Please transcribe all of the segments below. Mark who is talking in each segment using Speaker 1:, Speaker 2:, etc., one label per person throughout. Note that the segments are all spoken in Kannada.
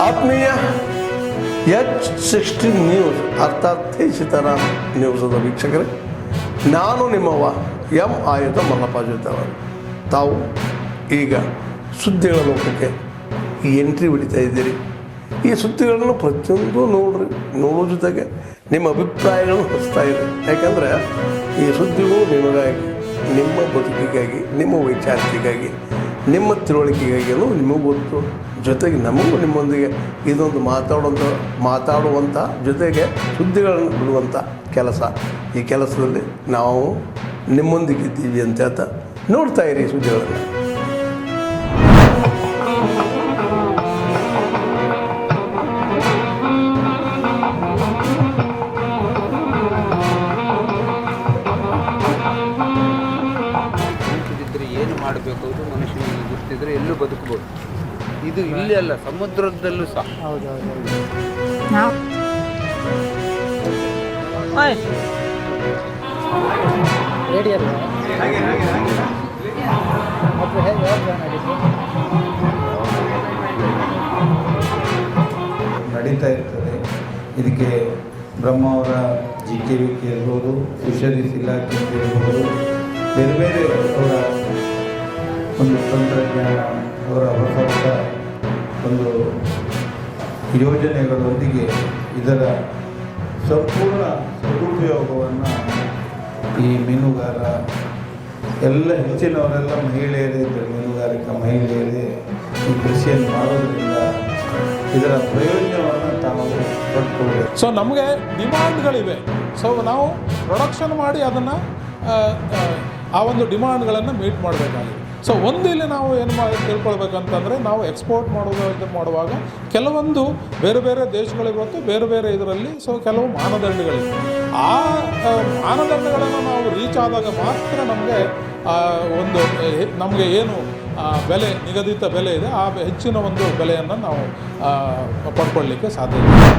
Speaker 1: ಆತ್ಮೀಯ H16 ನ್ಯೂಸ್ ಅರ್ಥಾತ್ ಸೀತಾರಾಮ್ ನ್ಯೂಸದ ವೀಕ್ಷಕರೇ, ನಾನು ನಿಮ್ಮವ ಎಂ ಆಯುಧ ಮಲ್ಲಪ್ಪ ಜೊತೆವರು. ತಾವು ಈಗ ಸುದ್ದಿಗಳ ಲೋಕಕ್ಕೆ ಎಂಟ್ರಿ ಹೊಡಿತಾ ಇದ್ದೀರಿ. ಈ ಸುದ್ದಿಗಳನ್ನು ಪ್ರತಿಯೊಂದು ನೋಡೋ ಜೊತೆಗೆ ನಿಮ್ಮ ಅಭಿಪ್ರಾಯಗಳನ್ನು ಹೊಸ್ತಾ ಇದೆ. ಯಾಕಂದರೆ ಈ ಸುದ್ದಿಗಳು ನಿಮಗಾಗಿ, ನಿಮ್ಮ ಬದುಕಿಗಾಗಿ, ನಿಮ್ಮ ವೈಚಾರಿಕೆಗಾಗಿ, ನಿಮ್ಮ ತಿಳುವಳಿಕೆಗಾಗಿಯೂ ನಿಮಗೂ ಗೊತ್ತು. ಜೊತೆಗೆ ನಮಗೂ ನಿಮ್ಮೊಂದಿಗೆ ಇದೊಂದು ಮಾತಾಡುವಂಥ ಜೊತೆಗೆ ಸುದ್ದಿಗಳನ್ನು ಬಿಡುವಂಥ ಕೆಲಸ. ಈ ಕೆಲಸದಲ್ಲಿ ನಾವು ನಿಮ್ಮೊಂದಿಗಿದ್ದೀವಿ ಅಂತ ಹೇಳ್ತಾ ನೋಡ್ತಾ ಇರಿ ಸುದ್ದಿಗಳನ್ನು.
Speaker 2: ಏನು ಮಾಡಬೇಕು ಅದು ಮನುಷ್ಯನಿಗೆ ಗೊತ್ತಿದ್ರೆ ಎಲ್ಲೂ ಬದುಕಬಹುದು. ಇದು ಇಲ್ಲಿ ಅಲ್ಲ, ಸಮುದ್ರದಲ್ಲೂ ಸಹ.
Speaker 3: ನಡೀತಾ ಇರ್ತದೆ. ಇದಕ್ಕೆ ಬ್ರಹ್ಮಾವರ GKV ಇರ್ಬೋದು, ಫಿಶರೀಸ್ ಇಲಾಖೆ ಇರ್ಬೋದು, ಬೇರೆ ಬೇರೆ ಅವರ ಒಂದು ತಂತ್ರಜ್ಞಾನ, ಅವರ ಹೊಸ ಒಂದು ಯೋಜನೆಗಳೊಂದಿಗೆ ಇದರ ಸಂಪೂರ್ಣ ಸದುಪಯೋಗವನ್ನು ಈ ಮೀನುಗಾರ ಎಲ್ಲ ಹೆಚ್ಚಿನವರೆಲ್ಲ ಮಹಿಳೆಯರೇ ಇದ್ದರು. ಮೀನುಗಾರಿಕಾ ಮಹಿಳೆಯರೇ ಈ ಕೃಷಿಯನ್ನು ಮಾಡೋದ್ರಿಂದ ಇದರ ಪ್ರಯೋಜನವನ್ನು ತಾವು ಪಡ್ಕೊಳ್ಬೇಕು.
Speaker 4: ಸೊ ನಮಗೆ ಡಿಮಾಂಡ್ಗಳಿವೆ. ಸೊ ನಾವು ಪ್ರೊಡಕ್ಷನ್ ಮಾಡಿ ಅದನ್ನು ಆ ಒಂದು ಡಿಮಾಂಡ್ಗಳನ್ನು ಮೀಟ್ ಮಾಡಬೇಕಾಗಿದೆ. ಸೊ ಒಂದು ಇಲ್ಲಿ ನಾವು ಏನು ತಿಳ್ಕೊಳ್ಬೇಕಂತಂದರೆ, ನಾವು ಎಕ್ಸ್ಪೋರ್ಟ್ ಮಾಡುವಾಗ ಕೆಲವೊಂದು ಬೇರೆ ಬೇರೆ ದೇಶಗಳಿಗೊತ್ತು, ಬೇರೆ ಬೇರೆ ಇದರಲ್ಲಿ ಕೆಲವು ಮಾನದಂಡಗಳಿವೆ. ಆ ಮಾನದಂಡಗಳನ್ನು ನಾವು ರೀಚ್ ಆದಾಗ ಮಾತ್ರ ನಮಗೆ ಏನು ಬೆಲೆ, ನಿಗದಿತ ಬೆಲೆ ಇದೆ, ಆ ಹೆಚ್ಚಿನ ಒಂದು ಬೆಲೆಯನ್ನು ನಾವು ಪಡ್ಕೊಳ್ಳಿಕ್ಕೆ ಸಾಧ್ಯ ಇದೆ.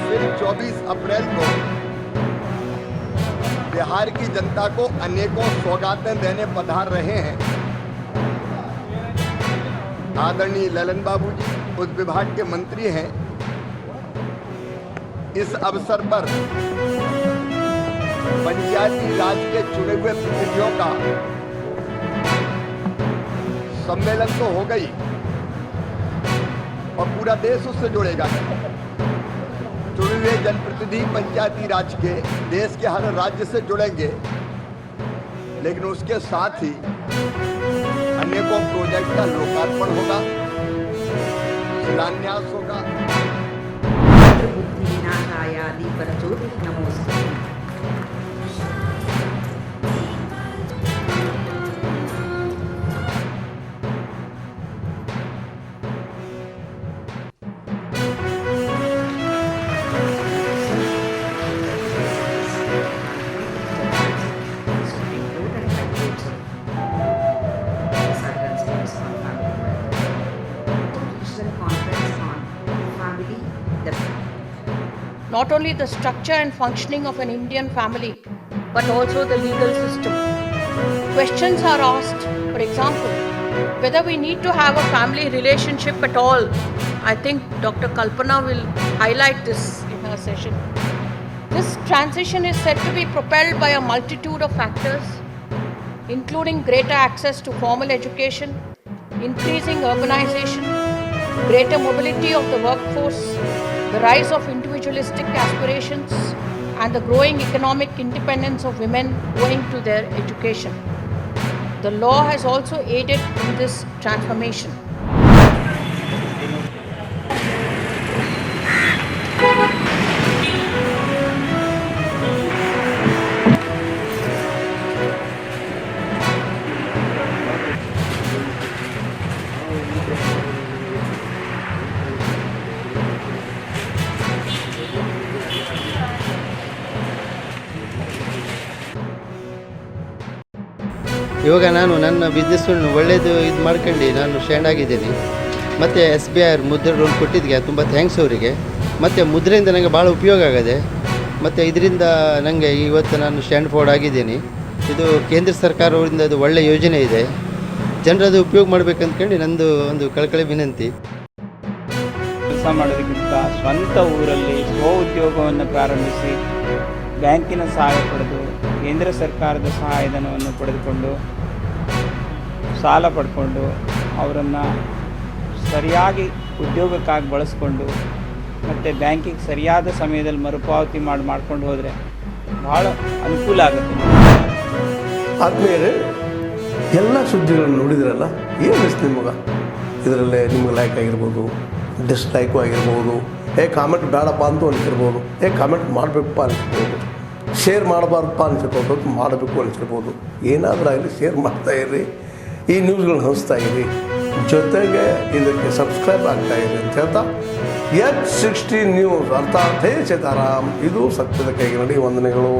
Speaker 5: फिर 24 अप्रैल को बिहार की जनता को अनेकों सौगातें देने पधार रहे हैं आदरणीय ललन बाबू जी, उस विभाग के मंत्री हैं। इस अवसर पर पंचायती राज के चुने हुए प्रतिनिधियों का सम्मेलन तो हो गई और पूरा देश उससे जुड़ेगा। चुने हुए जनप्रतिनिधि पंचायती राज के देश के हर राज्य से जुड़ेंगे, लेकिन उसके साथ ही अनेकों प्रोजेक्ट का लोकार्पण होगा, शिलान्यास होगा।
Speaker 6: बुद्धि विनाशाय दीपज्योति नमोस्तुते।
Speaker 7: Not only the structure and functioning of an Indian family, but also the legal system. Questions are asked, for example, whether we need to have a family relationship at all. I think Dr. Kalpana will highlight this in her session. This transition is said to be propelled by a multitude of factors, including greater access to formal education, increasing urbanization, greater mobility of the workforce, the rise of individualistic aspirations, and the growing economic independence of women owing to their education. The law has also aided in this transformation.
Speaker 8: ಇವಾಗ ನಾನು ನನ್ನ ಬಿಸ್ನೆಸ್ಸನ್ನು ಒಳ್ಳೆಯದು ಇದು ಮಾಡ್ಕೊಂಡು ನಾನು ಸ್ಟ್ಯಾಂಡ್ ಆಗಿದ್ದೀನಿ. ಮತ್ತು SBI ಮುದ್ರೆ ಲೋನ್ ಕೊಟ್ಟಿದ್ದಕ್ಕೆ ತುಂಬ ಥ್ಯಾಂಕ್ಸ್ ಅವರಿಗೆ. ಮತ್ತು ಮುದ್ರೆಯಿಂದ ನನಗೆ ಭಾಳ ಉಪಯೋಗ ಆಗಿದೆ. ಮತ್ತು ಇದರಿಂದ ನನಗೆ ಇವತ್ತು ನಾನು ಸ್ಟ್ಯಾಂಡ್ ಫಾರ್ವರ್ಡ್ ಆಗಿದ್ದೀನಿ. ಇದು ಕೇಂದ್ರ ಸರ್ಕಾರದಿಂದ ಅದು ಒಳ್ಳೆಯ ಯೋಜನೆ ಇದೆ. ಜನರದು ಉಪಯೋಗ ಮಾಡಬೇಕಂದ್ಕೊಂಡು ನಂದು ಒಂದು ಕಳಕಳಿ ವಿನಂತಿ.
Speaker 9: ಕೆಲಸ ಮಾಡೋದಕ್ಕಿಂತ ಸ್ವಂತ ಊರಲ್ಲಿ ಸ್ವ ಉದ್ಯೋಗವನ್ನು ಪ್ರಾರಂಭಿಸಿ ಬ್ಯಾಂಕಿನ ಸಹಾಯ ಪಡೆದು ಕೇಂದ್ರ ಸರ್ಕಾರದ ಸಹಾಯಧನವನ್ನು ಪಡೆದುಕೊಂಡು ಸಾಲ ಪಡ್ಕೊಂಡು ಅವರನ್ನು ಸರಿಯಾಗಿ ಉದ್ಯೋಗಕ್ಕಾಗಿ ಬಳಸ್ಕೊಂಡು ಮತ್ತು ಬ್ಯಾಂಕಿಗೆ ಸರಿಯಾದ ಸಮಯದಲ್ಲಿ ಮರುಪಾವತಿ ಮಾಡ್ಕೊಂಡು ಹೋದರೆ ಭಾಳ ಅನುಕೂಲ ಆಗುತ್ತೆ.
Speaker 1: ಆದ್ಮೇಲೆ ಎಲ್ಲ ಸುದ್ದಿಗಳನ್ನು ನೋಡಿದ್ರಲ್ಲ, ಏನು ಅನಿಸ್ತು ನಿಮಗೆ? ಇದರಲ್ಲೇ ನಿಮ್ಗೆ ಲೈಕ್ ಆಗಿರ್ಬೋದು, ಡಿಸ್ಲೈಕು ಆಗಿರ್ಬೋದು, ಕಾಮೆಂಟ್ ಬೇಡಪ್ಪ ಅಂತ ಅನಿಸಿರ್ಬೋದು, ಕಾಮೆಂಟ್ ಮಾಡಬೇಕಪ್ಪ ಅನಿಸ್ಬೋದು, ಶೇರ್ ಮಾಡಬಾರ್ದಪ್ಪ ಅನಿಸಿರ್ಬೋದು, ಮಾಡಬೇಕು ಅನಿಸಿರ್ಬೋದು. ಏನಾದರೂ ಆಗಲಿ ಶೇರ್ ಮಾಡ್ತಾಯಿರಿ, ಈ ನ್ಯೂಸ್ಗಳನ್ನ ಹಂಚ್ತಾ ಇರಿ, ಜೊತೆಗೆ ಇದಕ್ಕೆ ಸಬ್ಸ್ಕ್ರೈಬ್ ಆಗ್ತಾಯಿರಿ ಅಂತ ಹೇಳ್ತಾ H16 ನ್ಯೂಸ್ ಅರ್ಥಾತ್ ಹೇ ಸೀತಾರಾಮ್, ಇದು ಸತ್ಯದ ಕೈಗೆ ನಡಿ. ವಂದನೆಗಳು.